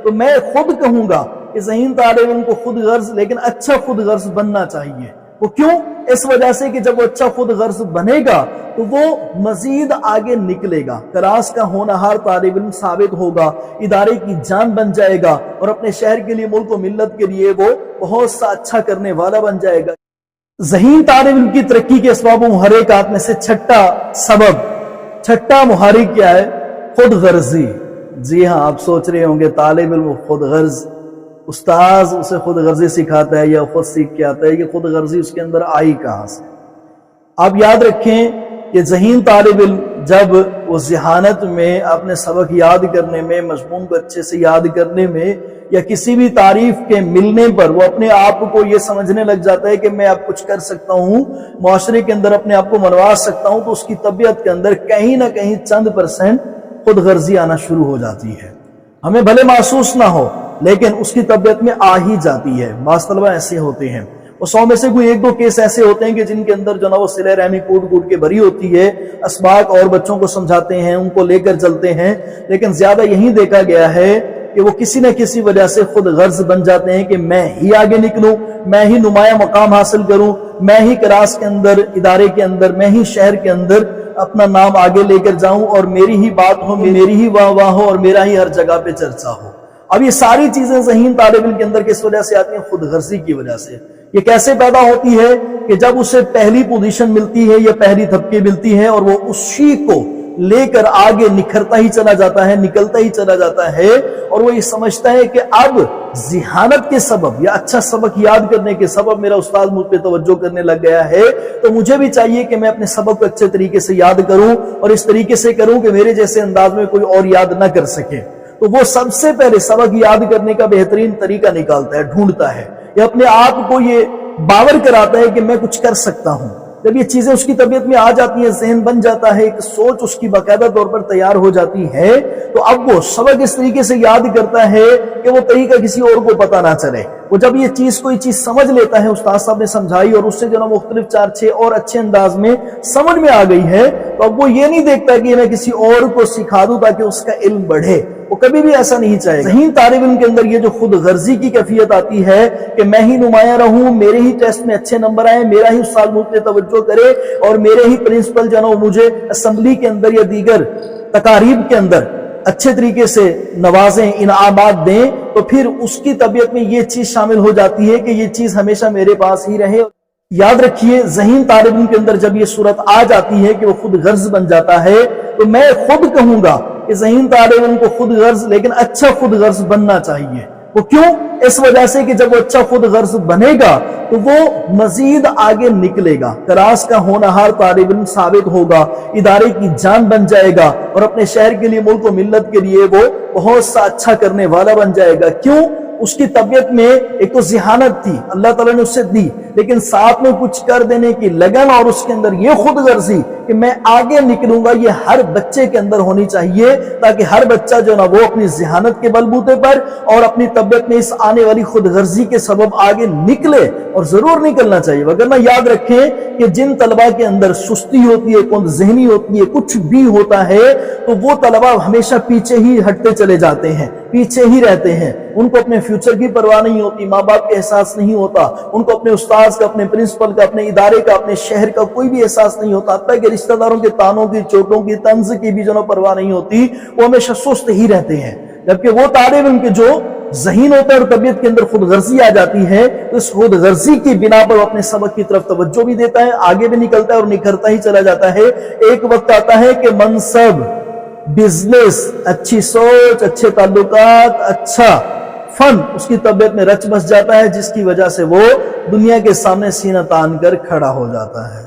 تو میں خود کہوں گا کہ ذہین طالب علم کو خود غرض لیکن اچھا خود غرض بننا چاہیے۔ وہ کیوں؟ اس وجہ سے کہ جب وہ اچھا خود غرض بنے گا تو وہ مزید آگے نکلے گا، کلاس کا ہونہار طالب علم ثابت ہوگا، ادارے کی جان بن جائے گا، اور اپنے شہر کے لیے، ملک و ملت کے لیے وہ بہت سا اچھا کرنے والا بن جائے گا۔ ذہین طالب علم کی ترقی کے اسباب و محرکات میں سے چھٹا محرک کیا ہے؟ خود غرضی۔ جی ہاں، آپ سوچ رہے ہوں گے طالب علم خود غرض، استاذ اسے خود غرضی سکھاتا ہے یا خود سیکھ کے آتا ہے، یہ خود غرضی اس کے اندر آئی کہاں سے؟ آپ یاد رکھیں کہ ذہین طالب علم جب وہ ذہانت میں اپنے سبق یاد کرنے میں، مضمون کو اچھے سے یاد کرنے میں، یا کسی بھی تعریف کے ملنے پر وہ اپنے آپ کو یہ سمجھنے لگ جاتا ہے کہ میں اب کچھ کر سکتا ہوں، معاشرے کے اندر اپنے آپ کو منوا سکتا ہوں، تو اس کی طبیعت کے اندر کہیں نہ کہیں چند % خود غرضی آنا شروع ہو جاتی ہے۔ ہمیں بھلے محسوس نہ ہو لیکن اس کی طبیعت میں آ ہی جاتی ہے۔ بعض طلبہ ایسے ہوتے ہیں، وہ 100 میں سے کوئی 1-2 کیس ایسے ہوتے ہیں کہ جن کے اندر جو نا وہ صلہ رحمی کوٹ کے بھری ہوتی ہے، اسباق اور بچوں کو سمجھاتے ہیں، ان کو لے کر چلتے ہیں، لیکن زیادہ یہی دیکھا گیا ہے کہ وہ کسی نہ کسی وجہ سے خود غرض بن جاتے ہیں کہ میں ہی آگے نکلوں، میں ہی نمایاں مقام حاصل کروں، میں ہی کلاس کے اندر، ادارے کے اندر، میں ہی شہر کے اندر اپنا نام آگے لے کر جاؤں، اور میری ہی بات ہو، میری ہی واہ واہ ہو، اور میرا ہی ہر جگہ پہ چرچا ہو۔ اب یہ ساری چیزیں ذہین طالب علم کے اندر کس وجہ سے آتی ہیں؟ خود غرضی کی وجہ سے۔ یہ کیسے پیدا ہوتی ہے کہ جب اسے پہلی پوزیشن ملتی ہے یا پہلی تھپکی ملتی ہے، اور وہ اسی کو لے کر آگے نکھرتا ہی چلا جاتا ہے، نکلتا ہی چلا جاتا ہے، اور وہ یہ سمجھتا ہے کہ اب ذہانت کے سبب یا اچھا سبق یاد کرنے کے سبب میرا استاد مجھ پہ توجہ کرنے لگ گیا ہے، تو مجھے بھی چاہیے کہ میں اپنے سبق کو اچھے طریقے سے یاد کروں، اور اس طریقے سے کروں کہ میرے جیسے انداز میں کوئی اور یاد نہ کر سکے۔ تو وہ سب سے پہلے سبق یاد کرنے کا بہترین طریقہ نکالتا ہے، ڈھونڈتا ہے، یا اپنے آپ کو یہ باور کراتا ہے کہ میں کچھ کر سکتا ہوں۔ جب یہ چیزیں اس کی طبیعت میں آ جاتی ہیں، ذہن بن جاتا ہے، ایک سوچ اس کی باقاعدہ طور پر تیار ہو جاتی ہے، تو اب وہ سبق اس طریقے سے یاد کرتا ہے کہ وہ طریقہ کسی اور کو پتہ نہ چلے۔ وہ جب یہ چیز کوئی چیز سمجھ لیتا ہے، استاد صاحب نے سمجھائی اور اس سے جو نا مختلف 4-6 اور اچھے انداز میں سمجھ میں آ گئی ہے، تو اب وہ یہ نہیں دیکھتا کہ میں کسی اور کو سکھا دوں تاکہ اس کا علم بڑھے، وہ کبھی بھی ایسا نہیں چاہے گا۔ ذہین طالب علم کے اندر یہ جو خود غرضی کی کیفیت آتی ہے کہ میں ہی نمایاں رہوں، میرے ہی ٹیسٹ میں اچھے نمبر آئیں، میرا ہی استاد مجھ پہ توجہ کرے، اور میرے ہی پرنسپل جو نا مجھے اسمبلی کے اندر یا دیگر تقاریب کے اندر اچھے طریقے سے نوازیں، انعامات دیں، تو پھر اس کی طبیعت میں یہ چیز شامل ہو جاتی ہے کہ یہ چیز ہمیشہ میرے پاس ہی رہے۔ یاد رکھیے، ذہین طالب علم کے اندر جب یہ صورت آ جاتی ہے کہ وہ خود غرض بن جاتا ہے، تو میں خود کہوں گا کہ ذہین طالب علم کو خود غرض لیکن اچھا خود غرض بننا چاہیے۔ وہ کیوں؟ اس وجہ سے کہ جب وہ اچھا خود غرض بنے گا تو وہ مزید آگے نکلے گا، کلاس کا ہونہار طالب علم ثابت ہوگا، ادارے کی جان بن جائے گا، اور اپنے شہر کے لیے، ملک و ملت کے لیے وہ بہت سا اچھا کرنے والا بن جائے گا۔ کیوں؟ اس کی طبیعت میں ایک تو ذہانت تھی، اللہ تعالیٰ نے اسے دی، لیکن ساتھ میں کچھ کر دینے کی لگن، اور اس کے اندر یہ خود غرضی کہ میں آگے نکلوں گا، یہ ہر بچے کے اندر ہونی چاہیے، تاکہ ہر بچہ جو نا وہ اپنی ذہانت کے بلبوتے پر اور اپنی طبیعت میں اس آنے والی خود غرضی کے سبب آگے نکلے، اور ضرور نکلنا چاہیے۔ وگرنہ یاد رکھیں کہ جن طلبہ کے اندر سستی ہوتی ہے، کند ذہنی ہوتی ہے، کچھ بھی ہوتا ہے، تو وہ طلبہ ہمیشہ پیچھے ہی ہٹتے چلے جاتے ہیں، پیچھے ہی رہتے ہیں، ان کو اپنے فیوچر کی پرواہ نہیں ہوتی، ماں باپ کا احساس نہیں ہوتا، ان کو اپنے استاذ کا، اپنے پرنسپل کا، اپنے ادارے کا، اپنے شہر کا کوئی بھی احساس نہیں ہوتا، حتیٰ کہ رشتہ داروں کے تانوں کی، چوٹوں کی، طنز کی بھی جو نا پرواہ نہیں ہوتی، وہ ہمیشہ سست ہی رہتے ہیں۔ جبکہ وہ طالب علم کے جو ذہین ہوتا ہے اور طبیعت کے اندر خود غرضی آ جاتی ہے، تو اس خود غرضی کی بنا پر وہ اپنے سبق کی طرف توجہ بھی دیتا ہے، آگے بھی نکلتا ہے اور نکھرتا ہی چلا جاتا ہے۔ ایک وقت آتا ہے کہ منصب، بزنس، اچھی سوچ، اچھے تعلقات، اچھا فن اس کی طبیعت میں رچ بس جاتا ہے، جس کی وجہ سے وہ دنیا کے سامنے سینہ تان کر کھڑا ہو جاتا ہے۔